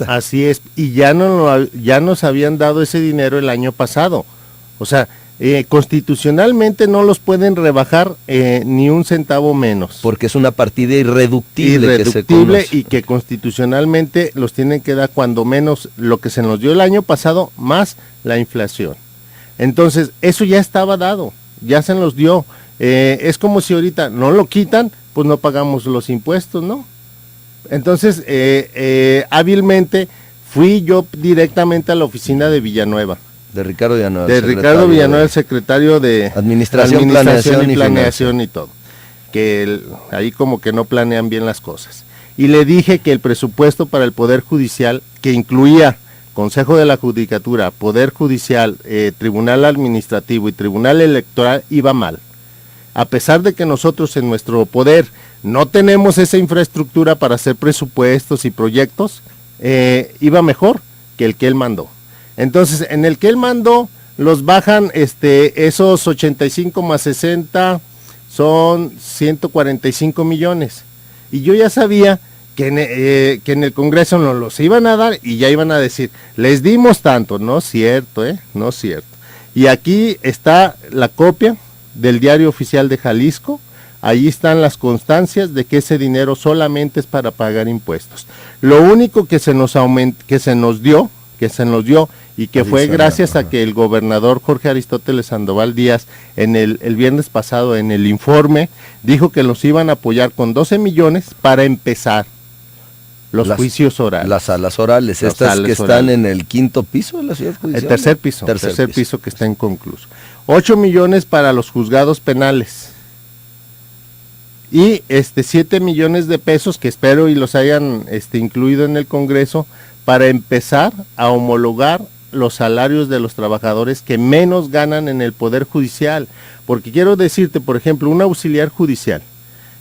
correcta. Así es, y ya nos habían dado ese dinero el año pasado. O sea, constitucionalmente no los pueden rebajar ni un centavo menos. Porque es una partida irreductible que se conoce. Y que constitucionalmente los tienen que dar cuando menos lo que se nos dio el año pasado más la inflación. Entonces, eso ya estaba dado, ya se nos dio. Es como si ahorita no lo quitan, pues no pagamos los impuestos, ¿no? Entonces, hábilmente fui yo directamente a la oficina de Villanueva. De Ricardo Villanueva. De Ricardo Villanueva, el secretario de Administración y Planeación y todo. Que ahí como que no planean bien las cosas. Y le dije que el presupuesto para el Poder Judicial, que incluía Consejo de la Judicatura, Poder Judicial, Tribunal Administrativo y Tribunal Electoral, iba mal. A pesar de que nosotros en nuestro poder no tenemos esa infraestructura para hacer presupuestos y proyectos, iba mejor que el que él mandó. Entonces, en el que él mandó, los bajan esos 85 más 60 son 145 millones. Y yo ya sabía que en el Congreso nos los iban a dar y ya iban a decir, les dimos tanto. No es cierto, no es cierto. Y aquí está la copia del Diario Oficial de Jalisco. Ahí están las constancias de que ese dinero solamente es para pagar impuestos. Lo único que se nos dio y que fue gracias a que el gobernador Jorge Aristóteles Sandoval Díaz en el viernes pasado en el informe dijo que los iban a apoyar con 12 millones para empezar los juicios orales. Las salas orales, estas que están en el quinto piso de la Ciudad Judicial. El tercer piso que está inconcluso. 8 millones para los juzgados penales. Y 7 millones de pesos que espero y los hayan incluido en el Congreso para empezar a homologar los salarios de los trabajadores que menos ganan en el Poder Judicial. Porque quiero decirte, por ejemplo, un auxiliar judicial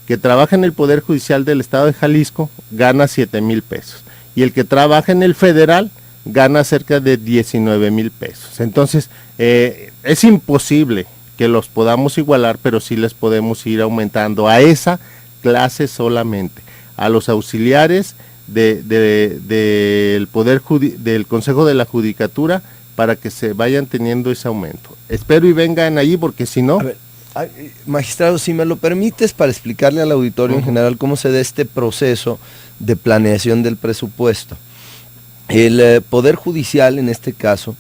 que trabaja en el Poder Judicial del Estado de Jalisco gana 7,000 pesos. Y el que trabaja en el federal gana cerca de 19,000 pesos. Entonces, es imposible que los podamos igualar, pero sí les podemos ir aumentando a esa clase solamente, a los auxiliares del Consejo de la Judicatura, para que se vayan teniendo ese aumento. Espero y vengan ahí, porque si no... A ver, magistrado, si me lo permites, para explicarle al auditorio en general cómo se da este proceso de planeación del presupuesto. El Poder Judicial, en este caso,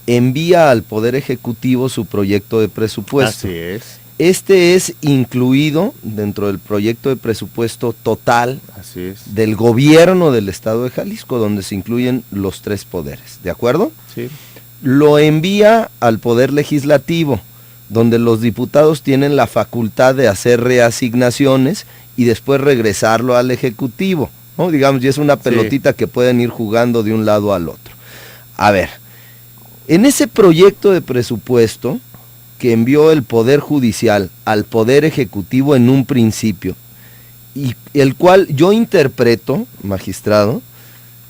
envía al Poder Ejecutivo su proyecto de presupuesto. Así es. Este es incluido dentro del proyecto de presupuesto total del gobierno del Estado de Jalisco, donde se incluyen los 3 poderes, ¿de acuerdo? Sí. Lo envía al Poder Legislativo, donde los diputados tienen la facultad de hacer reasignaciones y después regresarlo al Ejecutivo, ¿no? Digamos, y es una pelotita que pueden ir jugando de un lado al otro. A ver, en ese proyecto de presupuesto que envió el Poder Judicial al Poder Ejecutivo en un principio, y el cual yo interpreto, magistrado,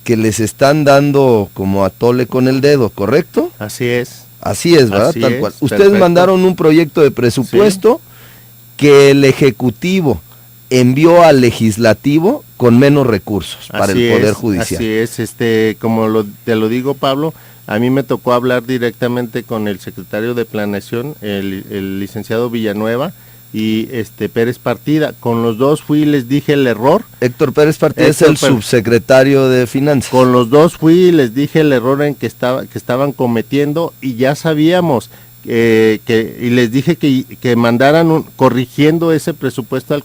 que les están dando como a tole con el dedo, ¿correcto? Así es. Así es, ¿verdad? Así Tal es, cual. Ustedes perfecto. mandaron un proyecto de presupuesto que el Ejecutivo envió al Legislativo con menos recursos para el Poder Judicial. Así es, como te lo digo, Pablo, a mí me tocó hablar directamente con el secretario de Planeación, el licenciado Villanueva, y Pérez Partida. Con los dos fui y les dije el error. Héctor Pérez Partida es el subsecretario de Finanzas. Con los dos fui y les dije el error en que estaban cometiendo, y ya sabíamos y les dije que mandaran corrigiendo ese presupuesto al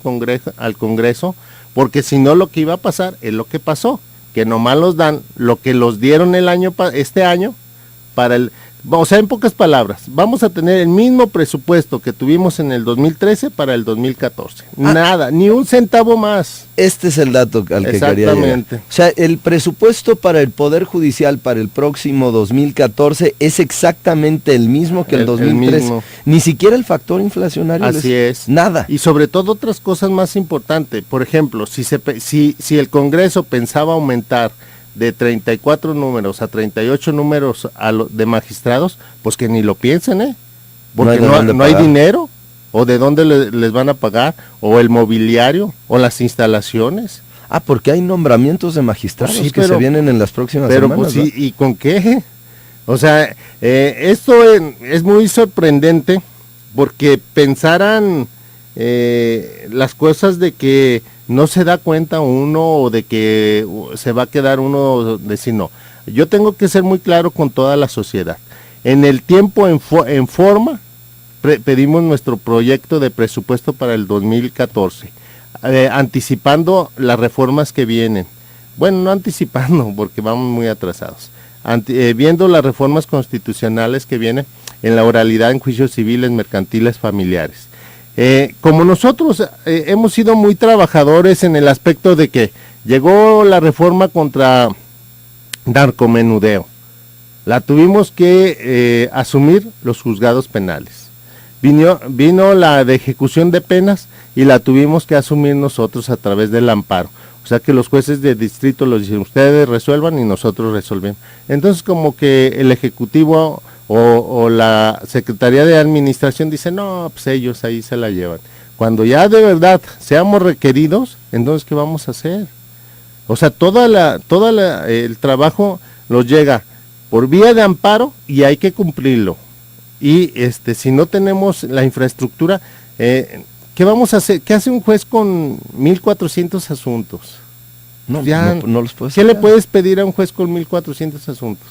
Congreso, porque si no, lo que iba a pasar es lo que pasó, que nomás los dan lo que los dieron este año para o sea, en pocas palabras, vamos a tener el mismo presupuesto que tuvimos en el 2013 para el 2014. Nada, ni un centavo más. Este es el dato al que quería llegar. Exactamente. O sea, el presupuesto para el Poder Judicial para el próximo 2014 es exactamente el mismo que el 2013. Ni siquiera el factor inflacionario. Así es. Nada. Y sobre todo otras cosas más importantes. Por ejemplo, si el Congreso pensaba aumentar de 34 números a 38 números de magistrados, pues que ni lo piensen, porque no hay dinero, o de dónde les van a pagar, o el mobiliario, o las instalaciones. Ah, porque hay nombramientos de magistrados Pues sí, que se vienen en las próximas semanas. Pues sí, ¿y con qué? O sea, esto es muy sorprendente porque pensaran las cosas de que no se da cuenta uno o de que se va a quedar uno de si no. Yo tengo que ser muy claro con toda la sociedad. En el tiempo, en forma, pedimos nuestro proyecto de presupuesto para el 2014, anticipando las reformas que vienen. Bueno, no anticipando porque vamos muy atrasados. Viendo las reformas constitucionales que vienen en la oralidad en juicios civiles, mercantiles, familiares. Como nosotros hemos sido muy trabajadores en el aspecto de que llegó la reforma contra narcomenudeo, la tuvimos que asumir los juzgados penales. Vino la de ejecución de penas y la tuvimos que asumir nosotros a través del amparo. O sea que los jueces de distrito los dicen, ustedes resuelvan y nosotros resolvemos. Entonces como que el Ejecutivo o la Secretaría de Administración dice, no, pues ellos ahí se la llevan. Cuando ya de verdad seamos requeridos, entonces ¿qué vamos a hacer? O sea, el trabajo nos llega por vía de amparo y hay que cumplirlo. Y si no tenemos la infraestructura, ¿qué vamos a hacer? ¿Qué hace un juez con 1,400 asuntos? No los puedes ¿Qué le puedes pedir a un juez con 1,400 asuntos?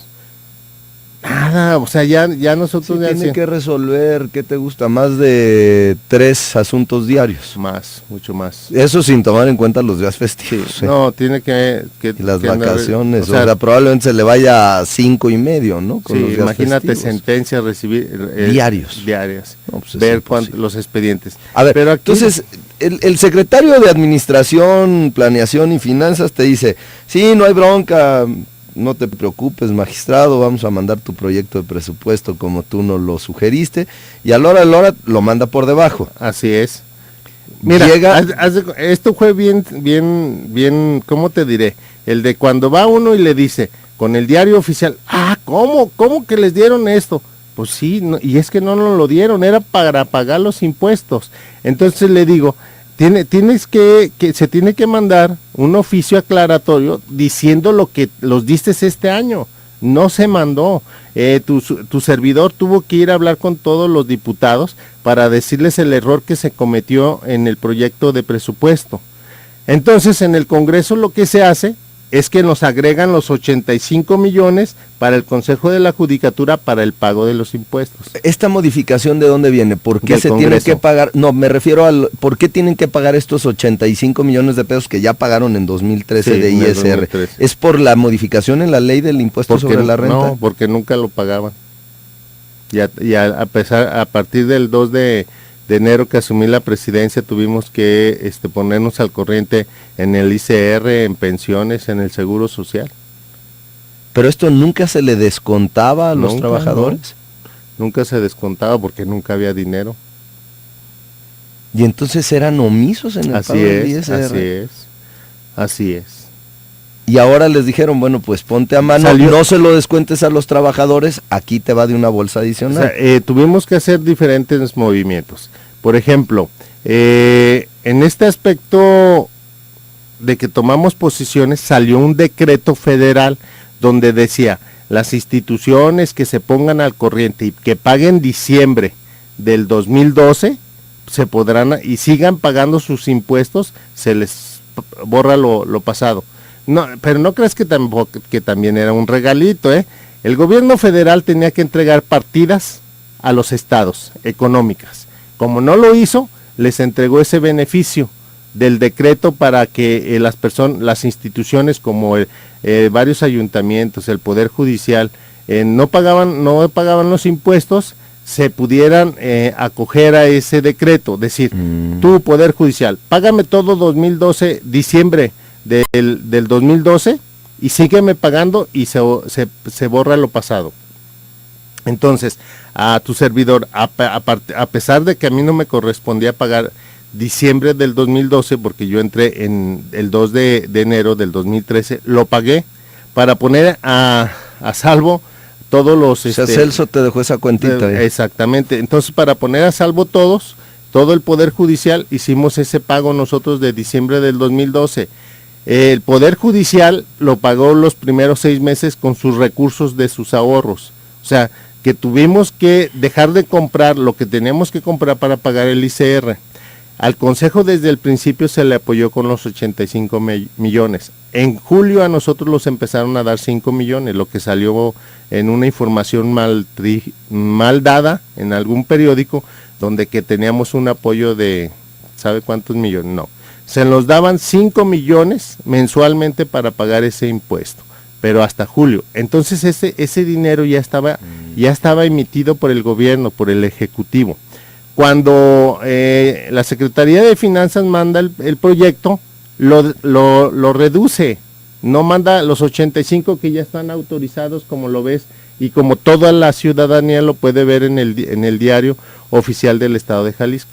Nada, o sea, ya nosotros sí, tiene que resolver, ¿qué te gusta? Más de 3 asuntos diarios. Más, mucho más. Eso sin tomar en cuenta los días festivos. Sí, no, tiene que y las vacaciones, o sea, probablemente se le vaya a 5,5, ¿no? Con los días imagínate festivos. Sentencias recibir diarias, no, pues ver los expedientes. A ver, pero aquí, entonces el secretario de Administración, Planeación y Finanzas te dice, sí, no hay bronca, no te preocupes, magistrado, vamos a mandar tu proyecto de presupuesto como tú nos lo sugeriste, y a la hora lo manda por debajo. Así es. Mira, esto fue bien, ¿cómo te diré? El de cuando va uno y le dice, con el diario oficial, ¿cómo que les dieron esto? Pues sí, no, y es que no nos lo dieron, era para pagar los impuestos. Entonces le digo, se tiene que mandar un oficio aclaratorio diciendo lo que los diste este año. No se mandó. Tu servidor tuvo que ir a hablar con todos los diputados para decirles el error que se cometió en el proyecto de presupuesto. Entonces, en el Congreso lo que se hace es que nos agregan los 85 millones para el Consejo de la Judicatura para el pago de los impuestos. ¿Esta modificación de dónde viene? ¿Por qué se tiene que pagar? No, me refiero ¿por qué tienen que pagar estos 85 millones de pesos que ya pagaron en 2013 de ISR? 2013. ¿Es por la modificación en la ley del impuesto sobre la renta? No, porque nunca lo pagaban. Y a partir del 2 de enero que asumí la presidencia tuvimos que ponernos al corriente en el ICR, en pensiones, en el Seguro Social. ¿Pero esto nunca se le descontaba a los trabajadores? No, nunca se descontaba porque nunca había dinero. ¿Y entonces eran omisos en el pago del ISR? Así es. Y ahora les dijeron, bueno, pues ponte a mano, no se lo descuentes a los trabajadores, aquí te va de una bolsa adicional. O sea, tuvimos que hacer diferentes movimientos. Por ejemplo, en este aspecto de que tomamos posiciones, salió un decreto federal donde decía, las instituciones que se pongan al corriente y que paguen diciembre del 2012, se podrán, y sigan pagando sus impuestos, se les borra lo pasado. No, pero no creas que también era un regalito, ¿eh? El gobierno federal tenía que entregar partidas a los estados económicas. Como no lo hizo, les entregó ese beneficio del decreto para que las instituciones como varios ayuntamientos, el Poder Judicial, no pagaban los impuestos, se pudieran acoger a ese decreto. Decir, tú, Poder Judicial, págame todo 2012, diciembre del 2012 y sígueme pagando y se borra lo pasado. Entonces, a tu servidor, a pesar de que a mí no me correspondía pagar diciembre del 2012, porque yo entré en el 2 de enero del 2013, lo pagué para poner a salvo todos los... O sea, Celso te dejó esa cuentita. Exactamente. Entonces, para poner a salvo todo el Poder Judicial, hicimos ese pago nosotros de diciembre del 2012. El Poder Judicial lo pagó los primeros 6 meses con sus recursos de sus ahorros. O sea, que tuvimos que dejar de comprar lo que teníamos que comprar para pagar el ICR. Al Consejo desde el principio se le apoyó con los 85 millones. En julio a nosotros los empezaron a dar 5 millones, lo que salió en una información mal dada en algún periódico, donde que teníamos un apoyo de, ¿sabe cuántos millones? No. Se nos daban 5 millones mensualmente para pagar ese impuesto, pero hasta julio. Entonces ese dinero ya estaba emitido por el gobierno, por el Ejecutivo. Cuando la Secretaría de Finanzas manda el proyecto, lo reduce, no manda los 85 que ya están autorizados, como lo ves, y como toda la ciudadanía lo puede ver en el diario oficial del Estado de Jalisco.